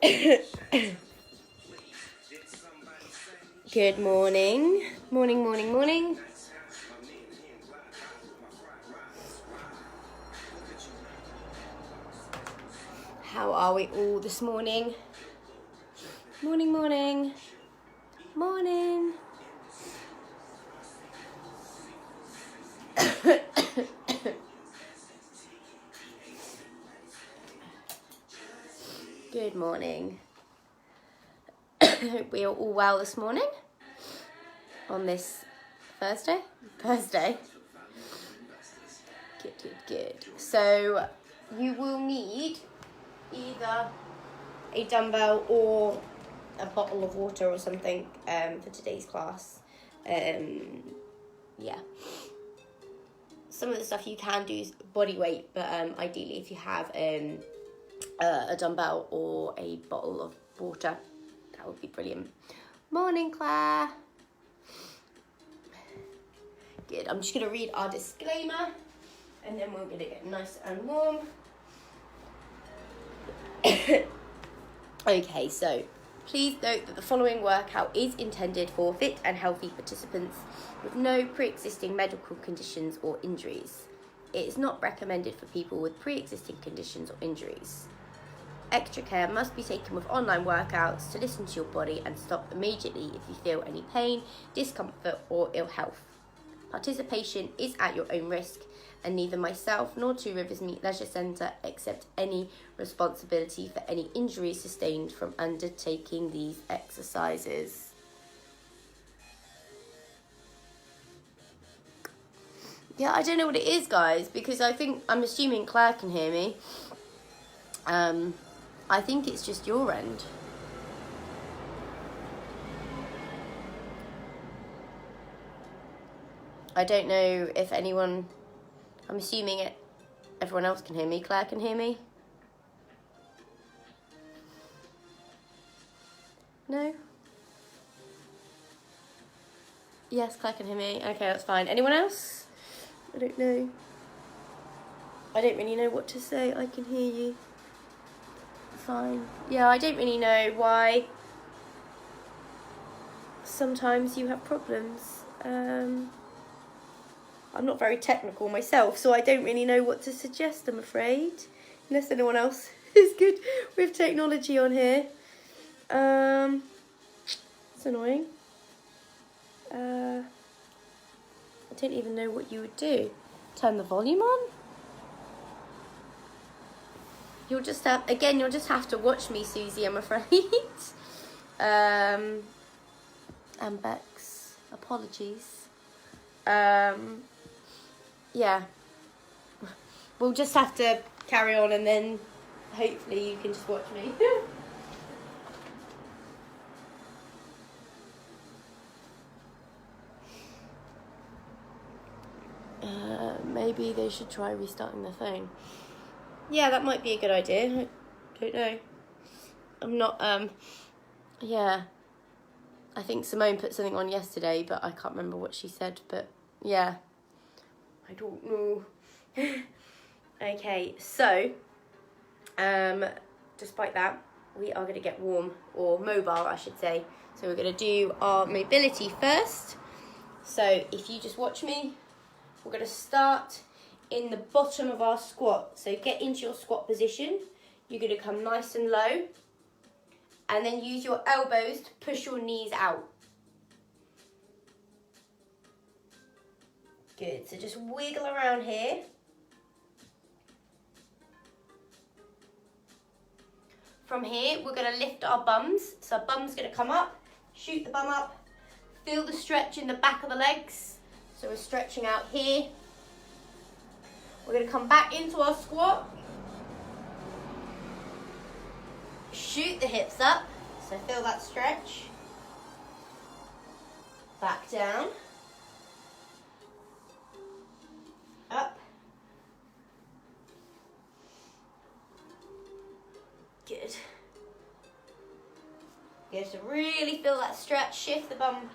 Good morning. Morning. How are we all this morning? Morning. Good morning. Hope we are all well this morning on this Thursday. Good. So you will need either a dumbbell or a bottle of water or something for today's class. Yeah. Some of the stuff you can do is body weight, but ideally if you have a dumbbell or a bottle of water, that would be brilliant. Morning, Claire. Good. I'm just going to read our disclaimer and then we're going to get nice and warm. Okay, so please note that the following workout is intended for fit and healthy participants with no pre-existing medical conditions or injuries. It is not recommended for people with pre-existing conditions or injuries. Extra care must be taken with online workouts to listen to your body and stop immediately if you feel any pain, discomfort or ill health. Participation is at your own risk, and neither myself nor Two Riversmeet Leisure Centre accept any responsibility for any injuries sustained from undertaking these exercises. Yeah, I don't know what it is, guys, because I'm assuming Claire can hear me. I think it's just your end. I don't know if anyone... I'm assuming everyone else can hear me. Claire can hear me? No? Yes, Claire can hear me. Okay, that's fine. Anyone else? I don't know. I don't really know what to say. I can hear you. Fine. Yeah, I don't really know why sometimes you have problems. I'm not very technical myself, so I don't really know what to suggest, I'm afraid. Unless anyone else is good with technology on here. It's annoying. I don't even know what you would do. Turn the volume on? You'll just have to watch me, Susie, I'm afraid. And Bex, apologies. Yeah. We'll just have to carry on and then hopefully you can just watch me. Maybe they should try restarting the phone. Yeah, that might be a good idea. I don't know. I'm not, yeah. I think Simone put something on yesterday, but I can't remember what she said, but yeah. I don't know. Okay, so, despite that, we are going to get warm, or mobile, I should say. So we're going to do our mobility first. So if you just watch me, we're going to start in the bottom of our squat. So get into your squat position. You're going to come nice and low. And then use your elbows to push your knees out. Good, so just wiggle around here. From here, we're going to lift our bums. So our bum's going to come up, shoot the bum up, feel the stretch in the back of the legs. So we're stretching out here. We're going to come back into our squat. Shoot the hips up, so feel that stretch. Back down. Up. Good. Good, so really feel that stretch, shift the bum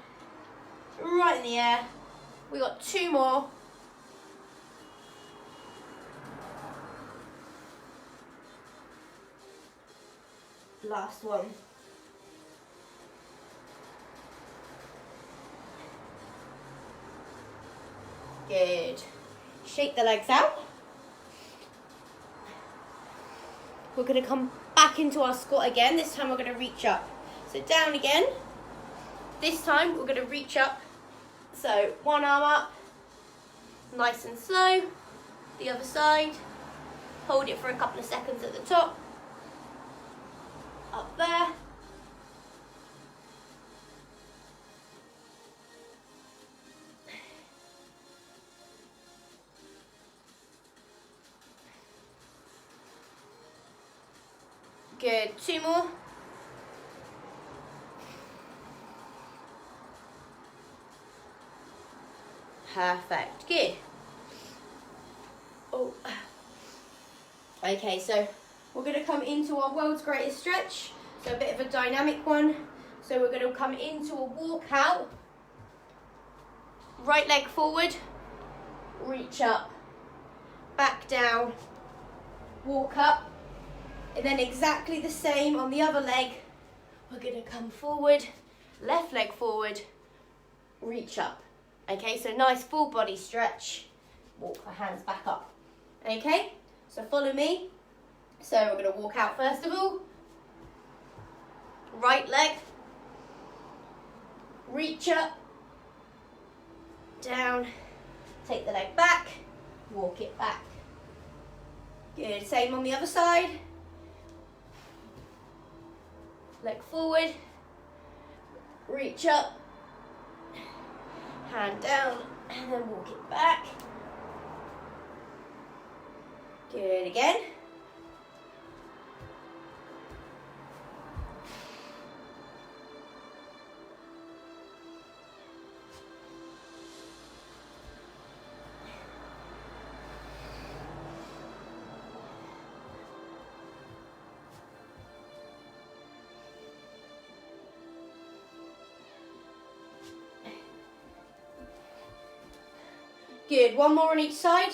right in the air. We got 2 more. Last one. Good. Shake the legs out. We're going to come back into our squat again. This time we're going to reach up. So down again. This time we're going to reach up. So one arm up, nice and slow. The other side. Hold it for a couple of seconds at the top. Up there. Good, 2 more. Perfect, good. Oh. Okay, so we're going to come into our world's greatest stretch. So a bit of a dynamic one. So we're going to come into a walkout. Right leg forward, reach up, back down, walk up. And then exactly the same on the other leg. We're going to come forward, left leg forward, reach up. Okay, so nice full body stretch. Walk the hands back up. Okay, so follow me. So we're going to walk out first of all. Right leg, reach up, down, take the leg back, walk it back. Good, same on the other side. Leg forward, reach up, hand down, and then walk it back. Good, again. Good, one more on each side.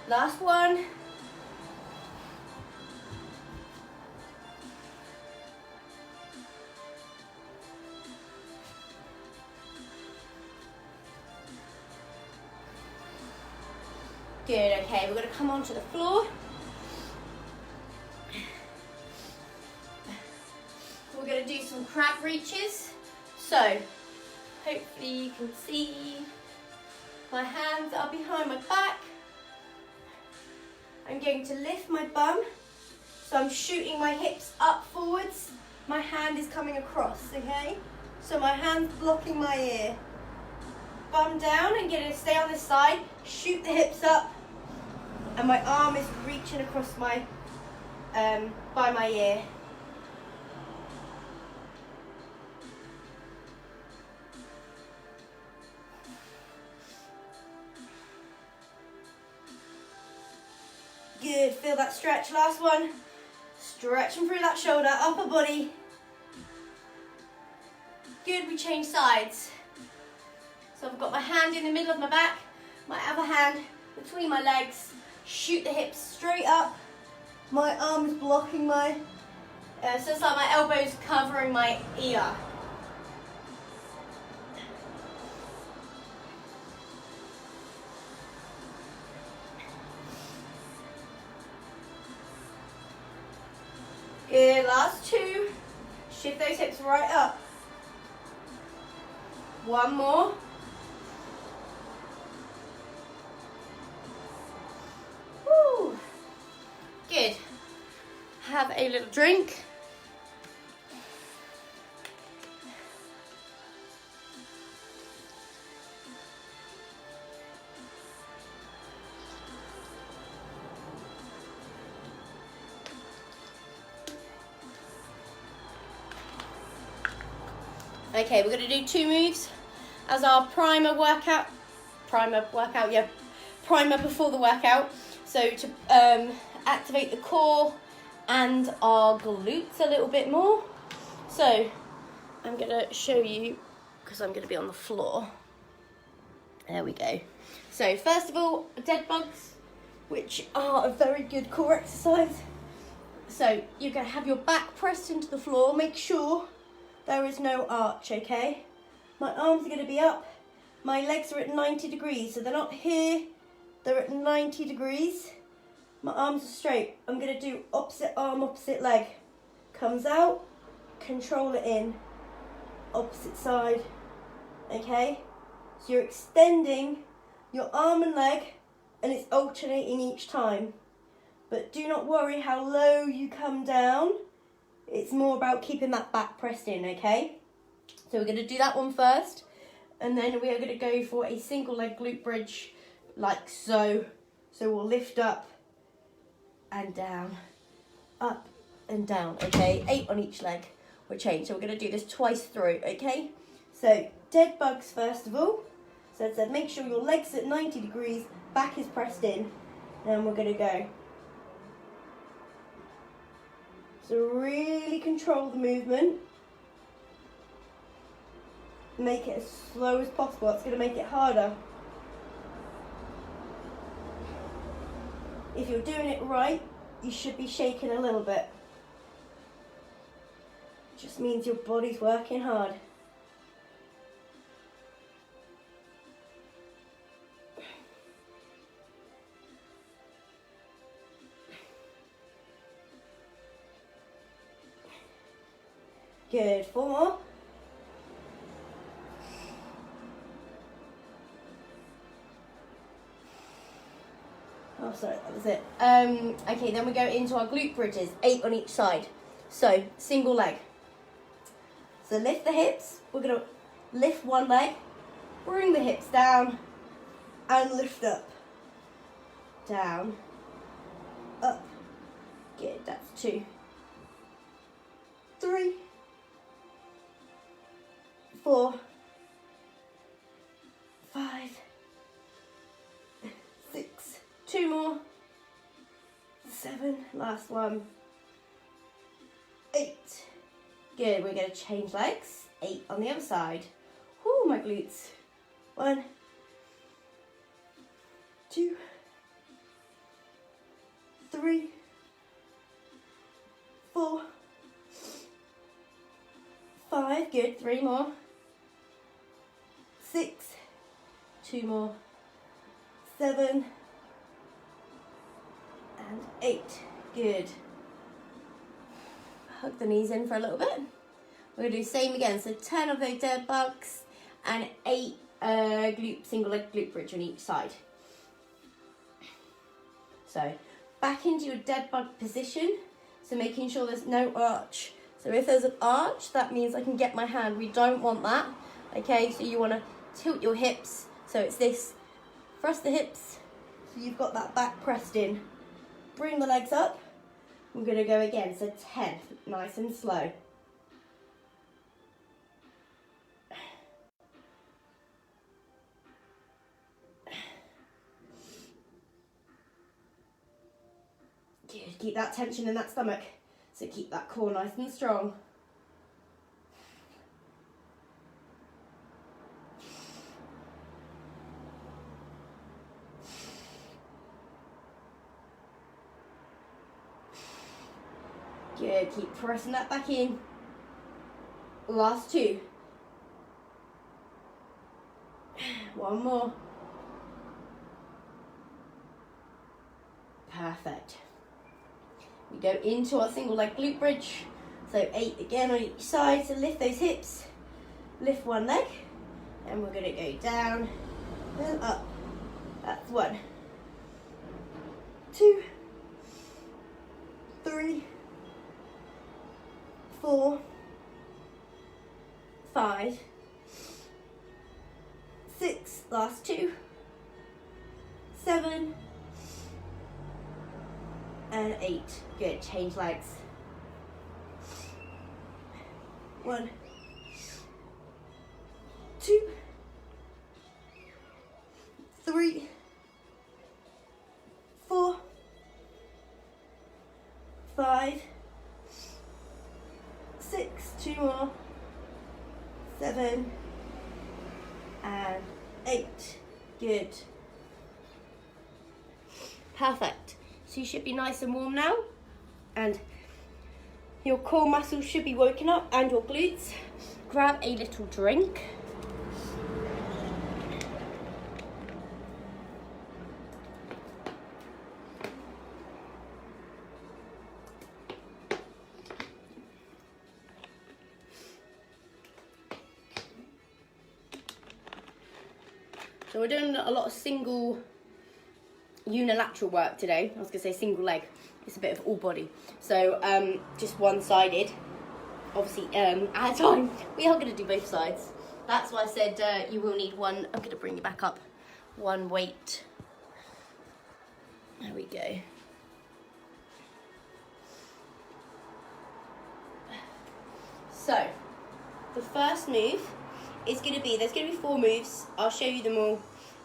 Last one. Good, okay, we're going to come onto the floor. We're going to do some crab reaches. So, hopefully you can see my hands are behind my back. I'm going to lift my bum. So I'm shooting my hips up forwards. My hand is coming across, okay? So my hand's blocking my ear. Bum down and going to stay on this side. Shoot the hips up. And my arm is reaching across my, by my ear. Good, feel that stretch, last one. Stretching through that shoulder, upper body. Good, we change sides. So I've got my hand in the middle of my back, my other hand between my legs. Shoot the hips straight up. My arm is blocking my, so it's like my elbow's covering my ear. Good, last two. Shift those hips right up. One more. Woo. Good. Have a little drink. Okay, we're going to do 2 moves as our primer before the workout. So to activate the core and our glutes a little bit more. So I'm going to show you, because I'm going to be on the floor. There we go. So first of all, dead bugs, which are a very good core exercise. So you're going to have your back pressed into the floor. Make sure there is no arch, okay? My arms are going to be up. My legs are at 90 degrees, so they're not here. They're at 90 degrees. My arms are straight. I'm going to do opposite arm, opposite leg. Comes out, control it in. Opposite side, okay? So you're extending your arm and leg, and it's alternating each time. But do not worry how low you come down. It's more about keeping that back pressed in, okay? So we're going to do that one first, and then we are going to go for a single leg glute bridge, like so. So we'll lift up and down, up and down, okay? 8 on each leg. We'll change. So we're going to do this twice through, okay? So dead bugs first of all. So I said make sure your legs at 90 degrees, back is pressed in, and we're going to go. So really control the movement. Make it as slow as possible. That's going to make it harder. If you're doing it right, you should be shaking a little bit. It just means your body's working hard. Good, 4 more. Oh, sorry, that was it. Okay, then we go into our glute bridges, 8 on each side. So, single leg. So lift the hips, we're gonna lift one leg, bring the hips down, and lift up. Down, up. Good, that's 2, 3, 4, 5, 6, 2 more, 7, last one, 8. Good, we're going to change legs, 8 on the other side. Whoo, my glutes. 1, 2, 3, 4, 5, good, 3 more, 6, 2 more, 7, and 8, good. Hug the knees in for a little bit. We're going to do the same again, so 10 of those dead bugs and 8 single leg glute bridge on each side. So back into your dead bug position, so making sure there's no arch. So if there's an arch, that means I can get my hand. We don't want that, okay? So you want to tilt your hips, so it's this. Thrust the hips, so you've got that back pressed in. Bring the legs up. We're going to go again, so 10, nice and slow. Good, keep that tension in that stomach, so keep that core nice and strong. Good, keep pressing that back in. Last 2. 1 more. Perfect. We go into our single leg glute bridge. So 8 again on each side. So lift those hips. Lift one leg. And we're going to go down and up. That's 1, 2, 3, 4, 5, 6, last 2, 7, and 8. Good, change legs. 1, 2, 3, 4, 5, 6, 2 more, 7, and 8. Good. Perfect. So you should be nice and warm now, and your core muscles should be woken up and your glutes. Grab a little drink. So we're doing a lot of single unilateral work today. I was going to say single leg. It's a bit of all body. So just one-sided. Obviously, at a time, we are going to do both sides. That's why I said you will need one. I'm going to bring you back up. One weight. There we go. So, the first move is going to be, there's going to be 4 moves. I'll show you them all,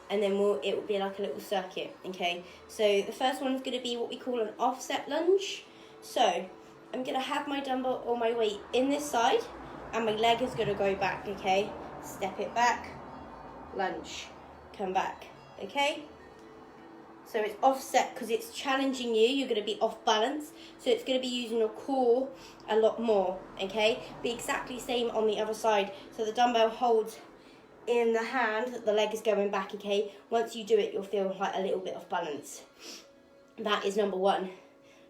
and then it will be like a little circuit, okay? So the first one is going to be what we call an offset lunge. So I'm going to have my dumbbell or my weight in this side, and my leg is going to go back, okay? Step it back, lunge, come back, okay? So it's offset because it's challenging you. You're going to be off balance. So it's going to be using your core a lot more, okay? Be exactly same on the other side. So the dumbbell holds in the hand, the leg is going back, okay? Once you do it, you'll feel like a little bit off balance. That is number 1.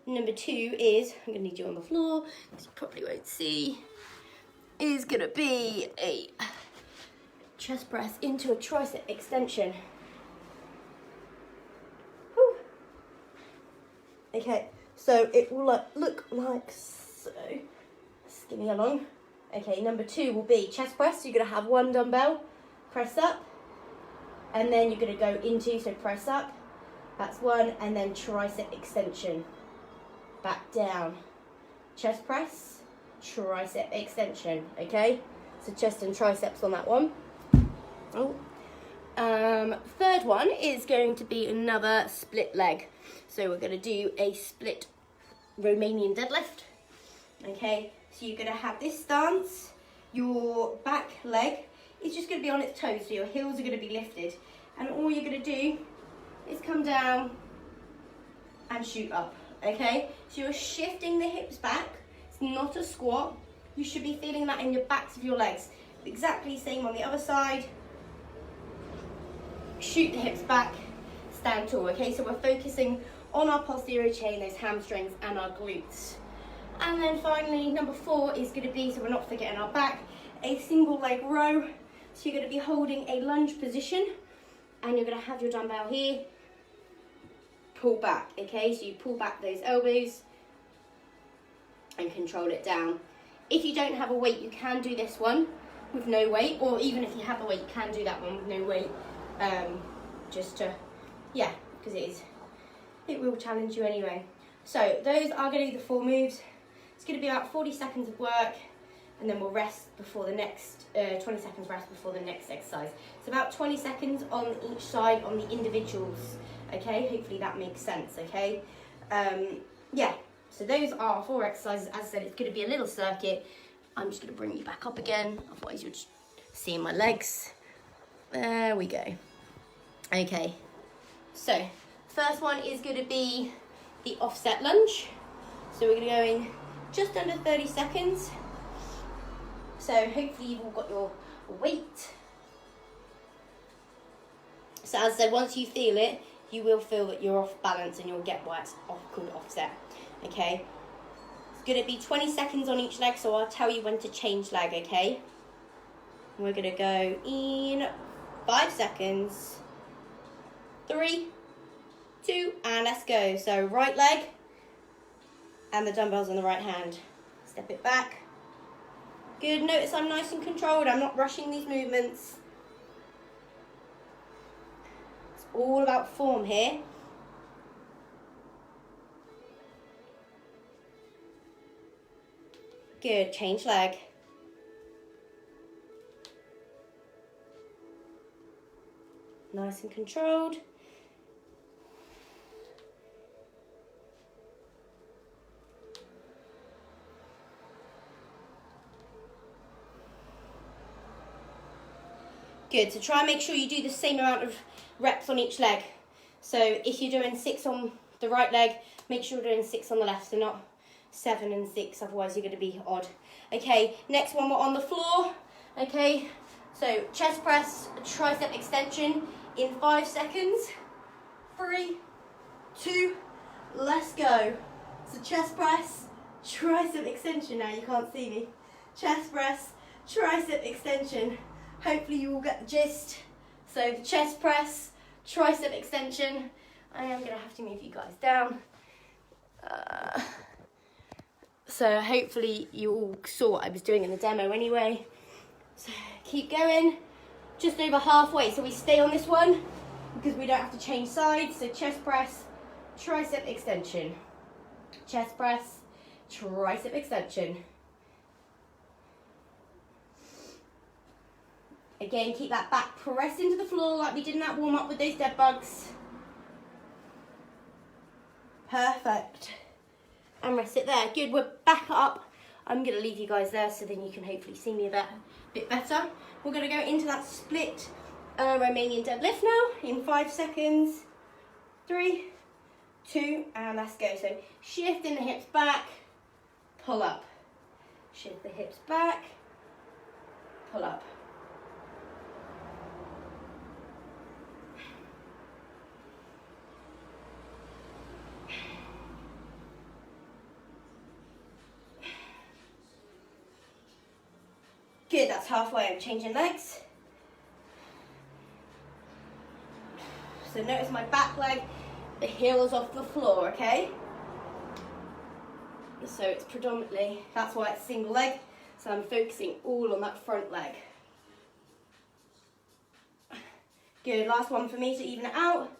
Number 2 is, I'm going to need you on the floor, because you probably won't see, is going to be a chest press into a tricep extension. Okay, so it will look like so. Just give me along. Okay, number 2 will be chest press. So you're going to have one dumbbell, press up, and then you're going to go into, so press up, that's 1, and then tricep extension. Back down. Chest press, tricep extension, okay? So chest and triceps on that one. Oh. Third one is going to be another split leg. So we're going to do a split Romanian deadlift. Okay, so you're going to have this stance. Your back leg is just going to be on its toes, so your heels are going to be lifted. And all you're going to do is come down and shoot up. Okay, so you're shifting the hips back. It's not a squat. You should be feeling that in your backs of your legs. Exactly same on the other side. Shoot the hips back, stand tall, okay? So we're focusing on our posterior chain, those hamstrings and our glutes. And then finally, number 4 is going to be, so we're not forgetting our back, a single leg row. So you're going to be holding a lunge position, and you're going to have your dumbbell here, pull back, okay? So you pull back those elbows and control it down. If you don't have a weight, you can do this one with no weight, or even if you have a weight, you can do that one with no weight. Just to, yeah, because it will challenge you anyway. So those are going to be the 4 moves. It's going to be about 40 seconds of work, and then we'll rest before the next, 20 seconds rest before the next exercise. So about 20 seconds on each side on the individuals, okay? Hopefully that makes sense, okay? Yeah, so those are 4 exercises. As I said, it's going to be a little circuit. I'm just going to bring you back up again, otherwise you're just seeing my legs. There we go. Okay, so first one is going to be the offset lunge. So we're going to go in just under 30 seconds. So hopefully you've all got your weight. So as I said, once you feel it, you will feel that you're off balance, and you'll get why it's called offset. Okay, it's going to be 20 seconds on each leg, so I'll tell you when to change leg, okay? We're going to go in 5 seconds. 3, 2, and let's go. So right leg, and the dumbbells in the right hand. Step it back. Good, notice I'm nice and controlled. I'm not rushing these movements. It's all about form here. Good, change leg. Nice and controlled. Good, so try and make sure you do the same amount of reps on each leg. So if you're doing 6 on the right leg, make sure you're doing 6 on the left, so not 7 and 6, otherwise you're going to be odd. Okay, next one, we're on the floor. Okay, so chest press, tricep extension in 5 seconds. 3, 2, let's go. So chest press, tricep extension. Now you can't see me. Chest press, tricep extension. Hopefully you all get the gist. So the chest press, tricep extension. I am going to have to move you guys down. So hopefully you all saw what I was doing in the demo anyway. So keep going. Just over halfway. So we stay on this one because we don't have to change sides. So chest press, tricep extension. Chest press, tricep extension. Again, keep that back pressed into the floor like we did in that warm up with those dead bugs. Perfect. And rest it there. Good, we're back up. I'm going to leave you guys there so then you can hopefully see me a bit better. We're going to go into that split Romanian deadlift now in 5 seconds. 3, 2, and let's go. So shifting the hips back, pull up. Shift the hips back, pull up. Good, that's halfway. I'm changing legs. So notice my back leg, the heel's off the floor, okay? So it's predominantly, that's why it's single leg. So I'm focusing all on that front leg. Good, last one for me to even it out.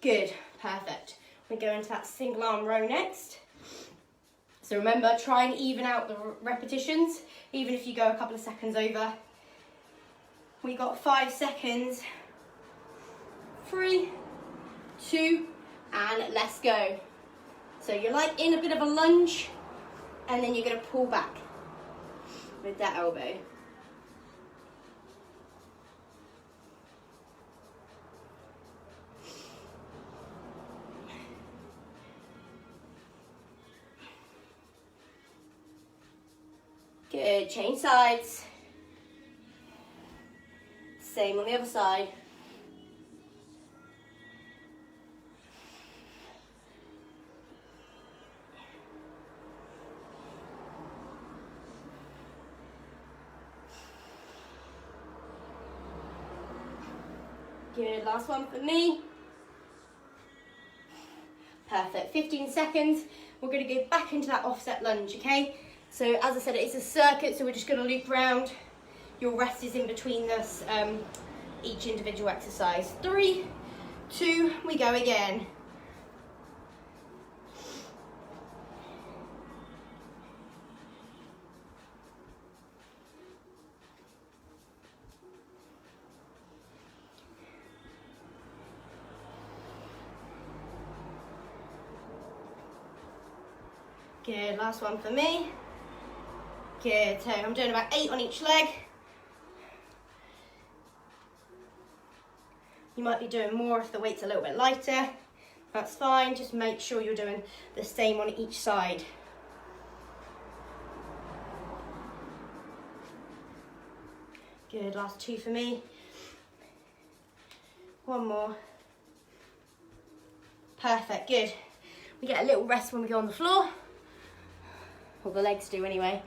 Good, perfect. We go into that single arm row next. So remember, try and even out the repetitions, even if you go a couple of seconds over. We got 5 seconds. 3, 2, and let's go. So you're like in a bit of a lunge, and then you're going to pull back with that elbow. Good, change sides. Same on the other side. Good, last one for me. Perfect, 15 seconds. We're going to go back into that offset lunge, okay? So as I said, it's a circuit, so we're just going to loop around. Your rest is in between this, each individual exercise. 3, 2, we go again. Good, last one for me. Good, so I'm doing about 8 on each leg. You might be doing more if the weight's a little bit lighter. That's fine, just make sure you're doing the same on each side. Good, last 2 for me. 1 more. Perfect, good. We get a little rest when we go on the floor. Well, the legs do anyway.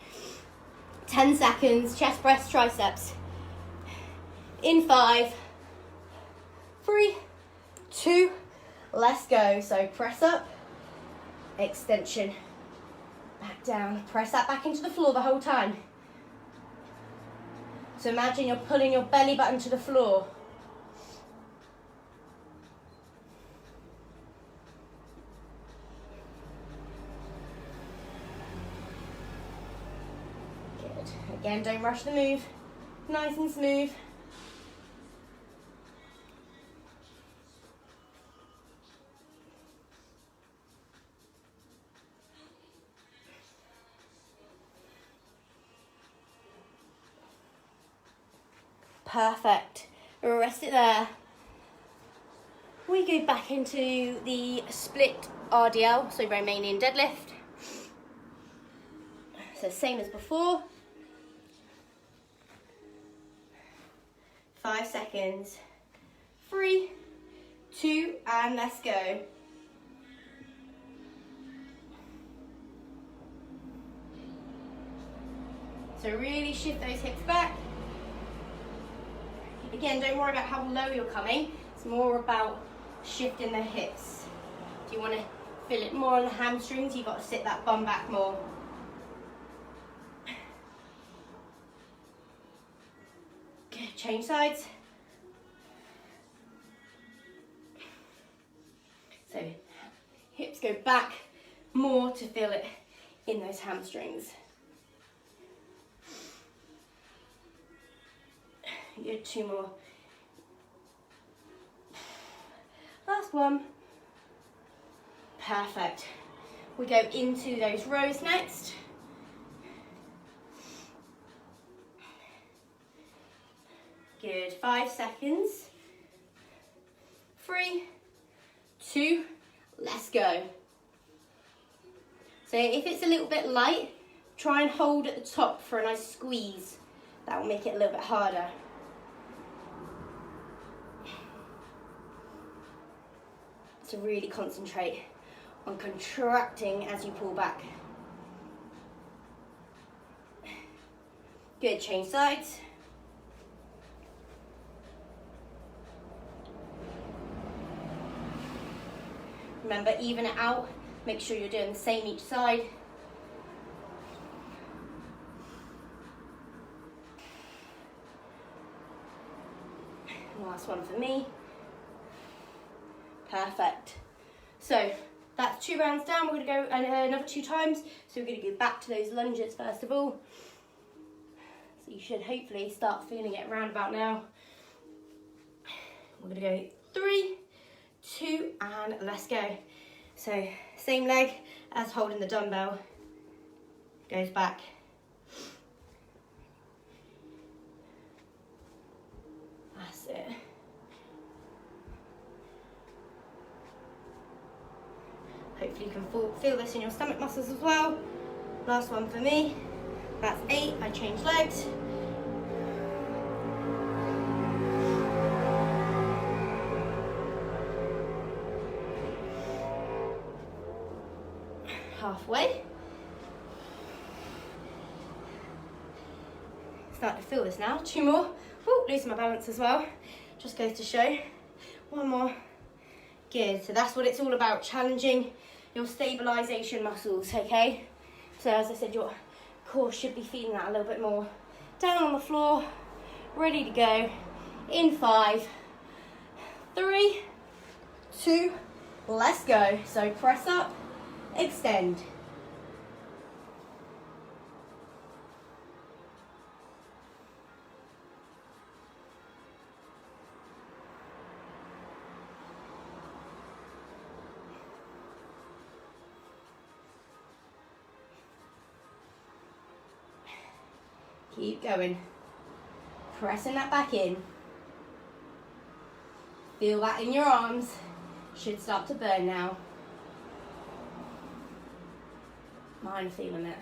10 seconds, chest press, triceps. In 5, 3, 2, let's go. So press up, extension, back down. Press that back into the floor the whole time. So imagine you're pulling your belly button to the floor. Again, don't rush the move. Nice and smooth. Perfect. Rest it there. We go back into the split RDL, so Romanian deadlift. So same as before. 5 seconds. 3, 2, and let's go. So really shift those hips back. Again, don't worry about how low you're coming. It's more about shifting the hips. If you want to feel it more on the hamstrings, you've got to sit that bum back more. Good, change sides. So hips go back more to feel it in those hamstrings. Good, 2 more. Last one. Perfect. We go into those rows next. Good, 5 seconds. 3, 2, let's go. So if it's a little bit light, try and hold at the top for a nice squeeze. That will make it a little bit harder. To really concentrate on contracting as you pull back. Good, change sides. Remember, even it out, make sure you're doing the same each side. Last one for me. Perfect. So that's 2 rounds down. We're going to go another 2 times. So we're going to go back to those lunges first of all. So you should hopefully start feeling it around about now. We're going to go 3, 2, and let's go. So same leg as holding the dumbbell. Goes back. That's it. Hopefully you can feel this in your stomach muscles as well. Last one for me. That's 8. I change legs. Halfway. Start to feel this now. 2 more. Ooh, losing my balance as well. Just goes to show. 1 more. Good. So that's what it's all about, challenging your stabilisation muscles, okay? So as I said, your core should be feeling that a little bit more. Down on the floor, ready to go. In 5, 3, 2, let's go. So press up, extend. Keep going. Pressing that back in. Feel that in your arms. Should start to burn now. Mine feeling it.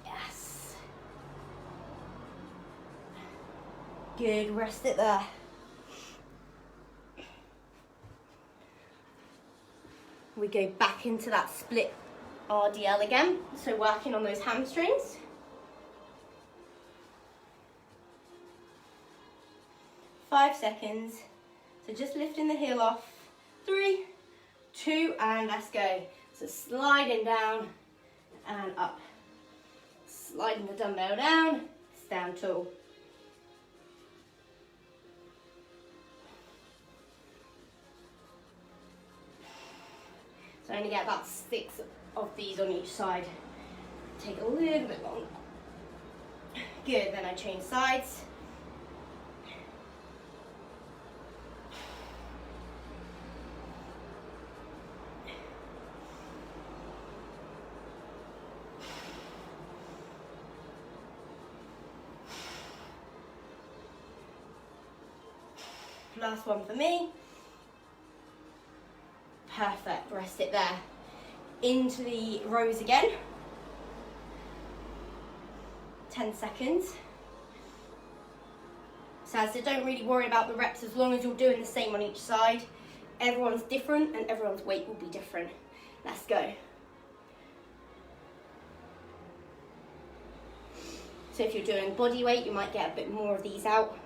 Yes. Good, rest it there. We go back into that split RDL again. So working on those hamstrings. 5 seconds. So just lifting the heel off. 3, 2, and let's go. So sliding down and up. Sliding the dumbbell down, stand tall. So I only get about 6 of these on each side. Take a little bit longer. Good, then I change sides. last one for me. Perfect, rest it there. Into the rows again. 10 seconds. So as I said, don't really worry about the reps as long as you're doing the same on each side. Everyone's different and everyone's weight will be different. Let's go. So if you're doing body weight, you might get a bit more of these out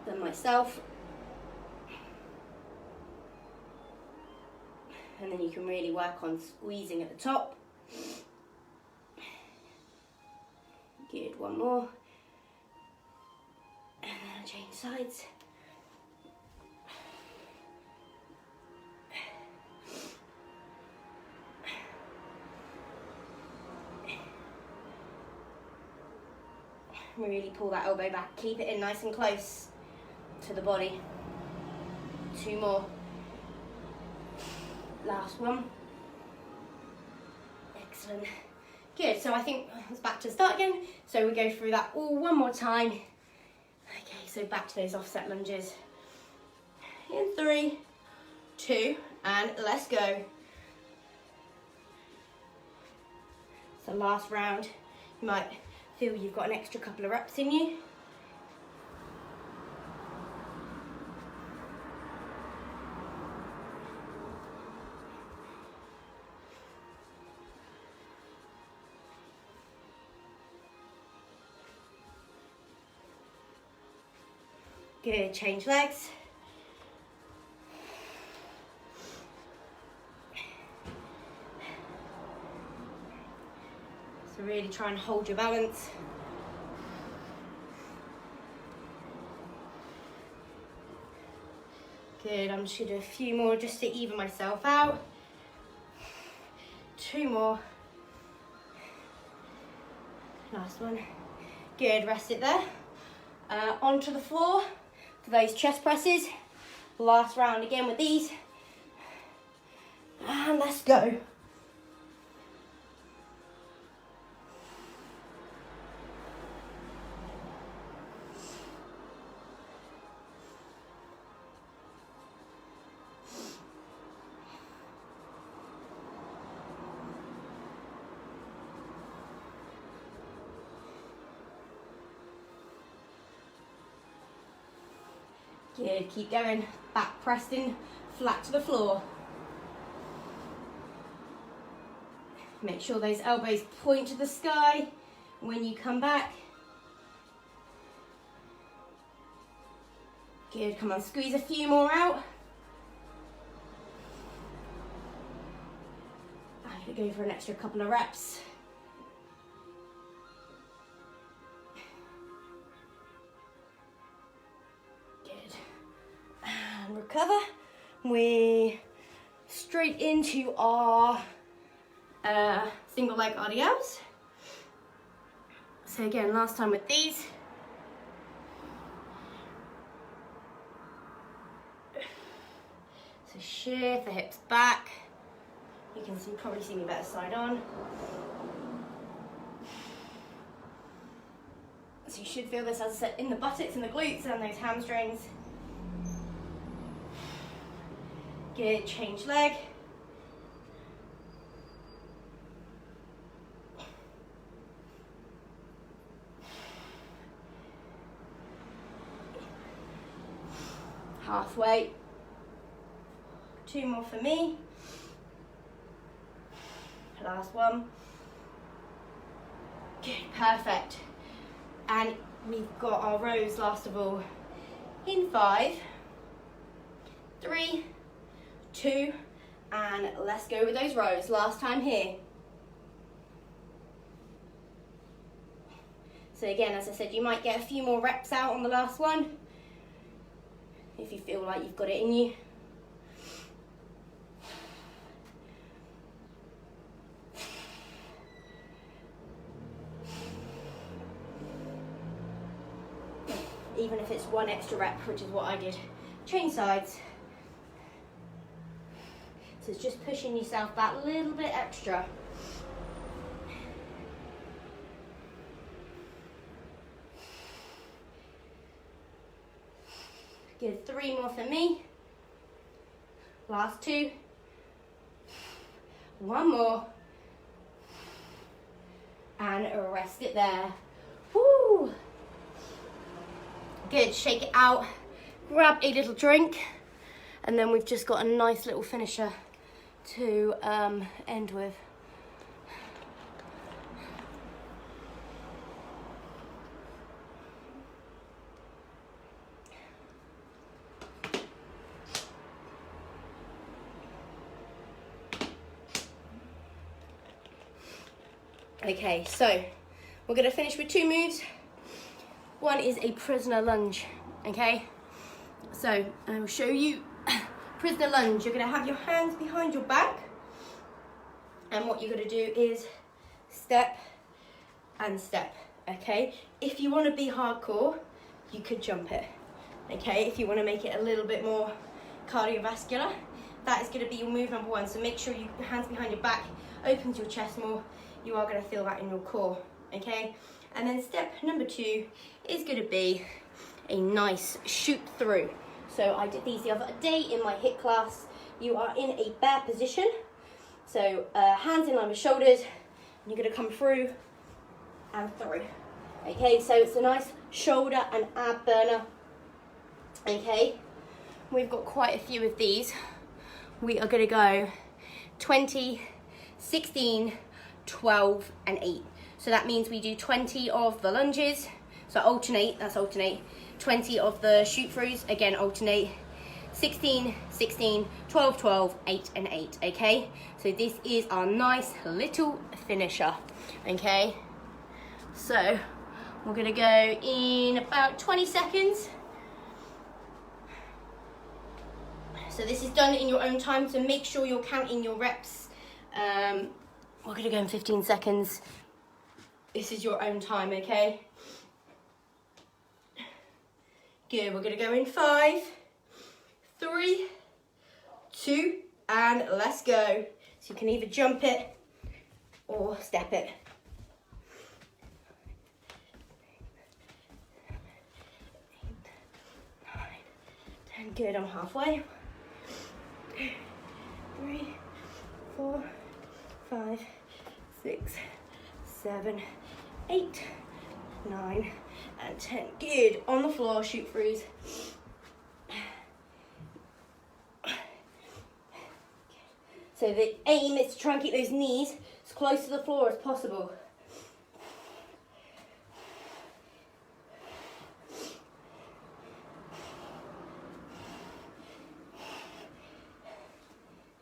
than myself. And then you can really work on squeezing at the top. Good, one more. And then I'll change sides. Really pull that elbow back. Keep it in nice and close to the body. 2 more. Last one. Excellent. Good, so I think it's back to the start again. So we go through that all one more time. Okay, so back to those offset lunges. In 3, 2, and let's go. So last round, you might feel you've got an extra couple of reps in you. Good, change legs. So really try and hold your balance. Good, I'm just going to do a few more just to even myself out. 2 more. Last one. Good, rest it there. Onto the floor for those chest presses. Last round again with these. And let's go. Good, keep going. Back pressed in, flat to the floor. Make sure those elbows point to the sky when you come back. Good, come on, squeeze a few more out. I'm going to go for an extra couple of reps. Recover. We're straight into our single leg RDLs. So again, last time with these. So shift the hips back. You can probably see me better side on. So you should feel this, as I said, in the buttocks and the glutes and those hamstrings. Good, change leg. Halfway. 2 more for me. Last one. Good, perfect. And we've got our rows last of all. In 5, 3, 2, and let's go with those rows. Last time here. So again, as I said, you might get a few more reps out on the last one if you feel like you've got it in you. Even if it's 1 extra rep, which is what I did. Change sides. So it's just pushing yourself back a little bit extra. Good, 3 more for me. Last 2. 1 more. And rest it there. Woo! Good, shake it out. Grab a little drink. And then we've just got a nice little finisher to end with. Okay, so we're going to finish with 2 moves. One is a prisoner lunge, okay? So I will show you prisoner lunge. You're going to have your hands behind your back, and what you're going to do is step and step, okay? If you want to be hardcore, you could jump it, okay? If you want to make it a little bit more cardiovascular, that is going to be your move number 1. So make sure your hands behind your back, opens your chest more. You are going to feel that in your core, okay? And then step number 2 is going to be a nice shoot through. So I did these the other day in my HIIT class. You are in a bear position. So hands in line with shoulders. And you're going to come through and through. Okay, so it's a nice shoulder and ab burner. Okay, we've got quite a few of these. We are going to go 20, 16, 12 and 8. So that means we do 20 of the lunges, so alternate, that's alternate. 20 of the shoot throughs, again alternate. 16, 16, 12, 12, 8 and 8, okay? So this is our nice little finisher, okay? So we're gonna go in about 20 seconds. So this is done in your own time, so make sure you're counting your reps. We're gonna go in 15 seconds. This is your own time, okay? Good, we're gonna go in 5, 3, 2, and let's go. So you can either jump it or step it. 9, 10, good, I'm halfway. 3, 4, 5, 6, 7, 8, 9, and 10. Good. On the floor, shoot throughs. So the aim is to try and keep those knees as close to the floor as possible.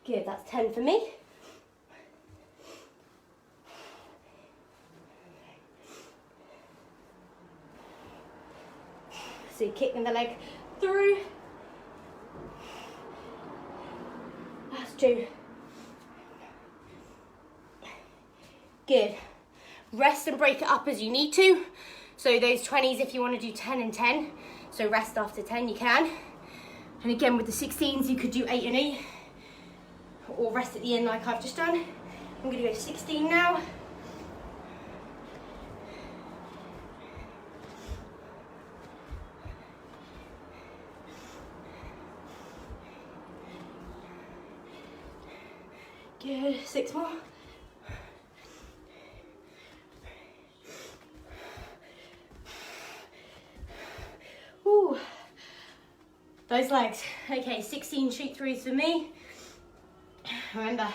Good, that's 10 for me. So you're kicking the leg through. That's 2. Good. Rest and break it up as you need to. So those 20s, if you want to do 10 and 10, so rest after 10, you can. And again, with the 16s, you could do 8 and 8, or rest at the end like I've just done. I'm going to go 16 now. Good, 6 more. Ooh, those legs. Okay, 16 shoot throughs for me. Remember,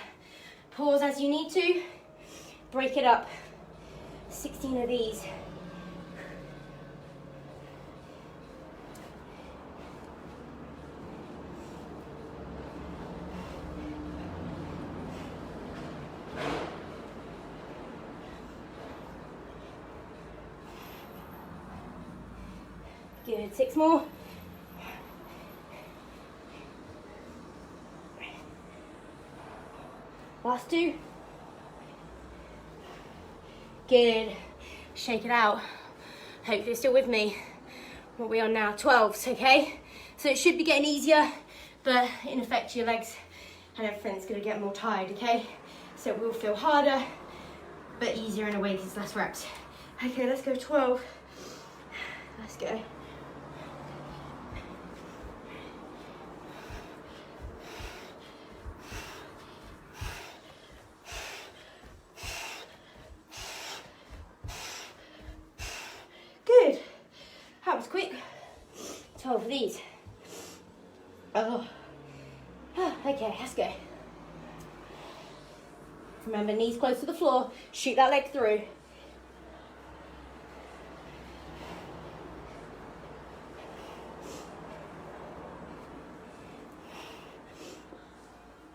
pause as you need to. Break it up. 16 of these. Good, 6 more. Last 2. Good. Shake it out. Hope you're still with me. What are we on now? 12s, okay? So it should be getting easier, but in effect your legs and everything's gonna get more tired, okay? So it will feel harder, but easier in a way because it's less reps. Okay, let's go 12. Let's go. was quick. 12 of these. Oh. Okay, let's go. Remember, knees close to the floor. Shoot that leg through.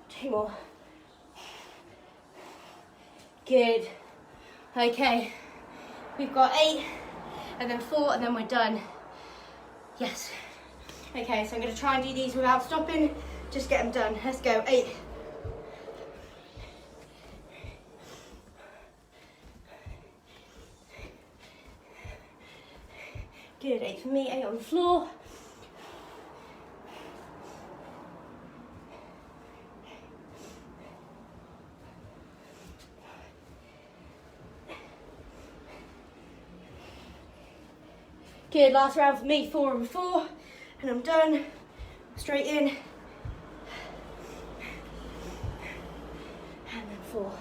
Two more. Good. Okay. We've got 8, and then 4, and then we're done. Yes. Okay, so I'm going to try and do these without stopping. Just get them done. Let's go. 8. Good. 8 for me. 8 on the floor. Good, last round for me, 4 and 4, and I'm done. Straight in, and then 4.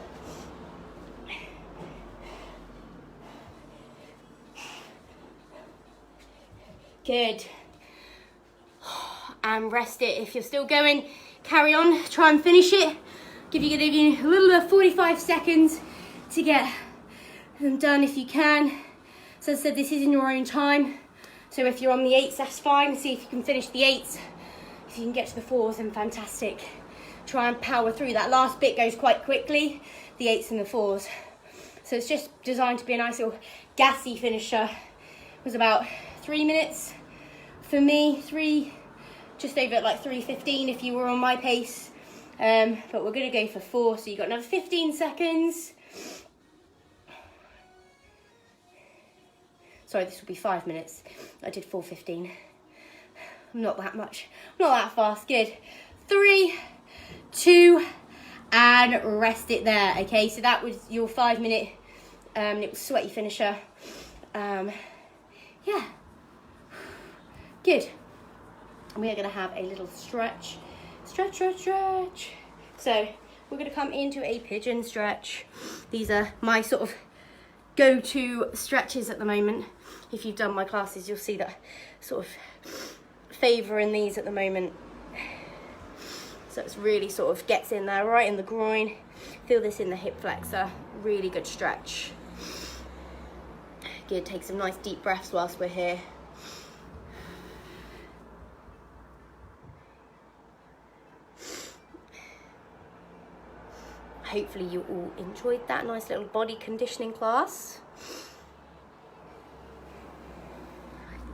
Good. And rest it. If you're still going, carry on, try and finish it. Give you a little bit of 45 seconds to get them done if you can. So as I said, this is in your own time. So if you're on the 8s, that's fine. See if you can finish the 8s. If you can get to the 4s, then fantastic. Try and power through. That last bit goes quite quickly, the 8s and the 4s. So it's just designed to be a nice little gassy finisher. It was about 3 minutes for me, just over like 3:15 if you were on my pace. But we're gonna go for 4, so you've got another 15 seconds. Sorry, this will be 5 minutes. I did 4:15. Not that much, not that fast. Good. 3, 2, and rest it there. Okay, so that was your 5 minute, it was sweaty finisher. Yeah, good. And we are gonna have a little stretch. So we're gonna come into a pigeon stretch. These are my sort of go-to stretches at the moment. If you've done my classes, you'll see that sort of favouring these at the moment. So it's really sort of gets in there, right in the groin. Feel this in the hip flexor. Really good stretch. Good, take some nice deep breaths whilst we're here. Hopefully you all enjoyed that nice little body conditioning class.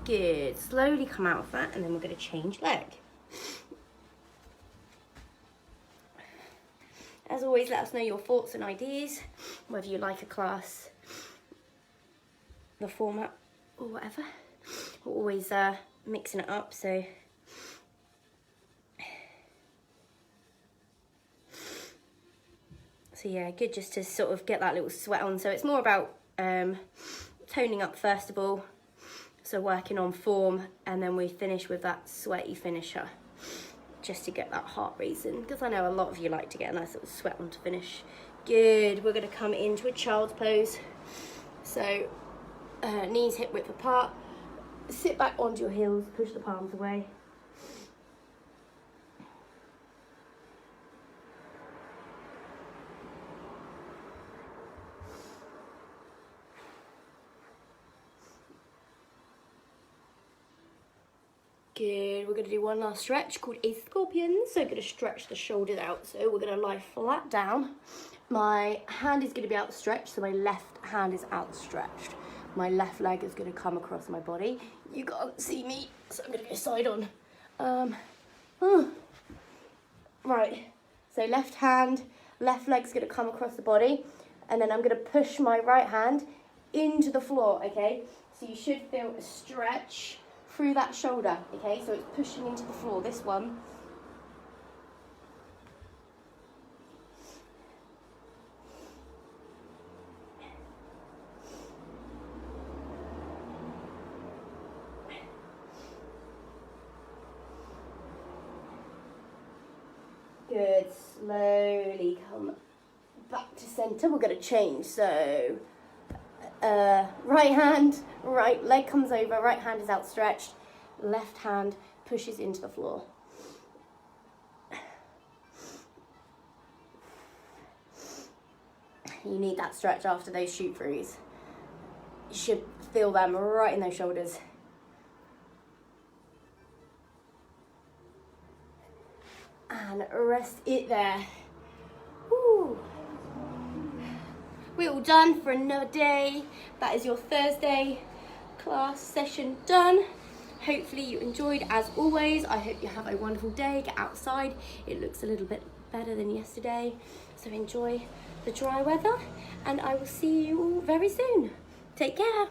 Good, slowly come out of that, and then we're going to change leg. As always, let us know your thoughts and ideas, whether you like a class, the format, or whatever. We're always mixing it up, so yeah, good just to sort of get that little sweat on. So it's more about toning up first of all, so working on form, and then we finish with that sweaty finisher, just to get that heart racing, because I know a lot of you like to get a nice little sweat on to finish. Good, we're going to come into a child's pose. So knees hip width apart, sit back onto your heels, push the palms away. Good, we're going to do one last stretch called a scorpion. So I'm going to stretch the shoulders out. So we're going to lie flat down. My hand is going to be outstretched, so my left hand is outstretched. My left leg is going to come across my body. You can't see me, so I'm going to go side on. Right, so left hand, left leg's going to come across the body, and then I'm going to push my right hand into the floor, okay? So you should feel a stretch through that shoulder, okay? So it's pushing into the floor, this one. Good, slowly come back to center. We're gonna change, so right hand, Right leg comes over, right hand is outstretched, left hand pushes into the floor. You need that stretch after those shoot throughs. You should feel them right in those shoulders. And rest it there. Woo. We're all done for another day. That is your Thursday class session done. Hopefully you enjoyed. As always, I hope you have a wonderful day. Get outside. It looks a little bit better than yesterday. So enjoy the dry weather, and I will see you all very soon. Take care.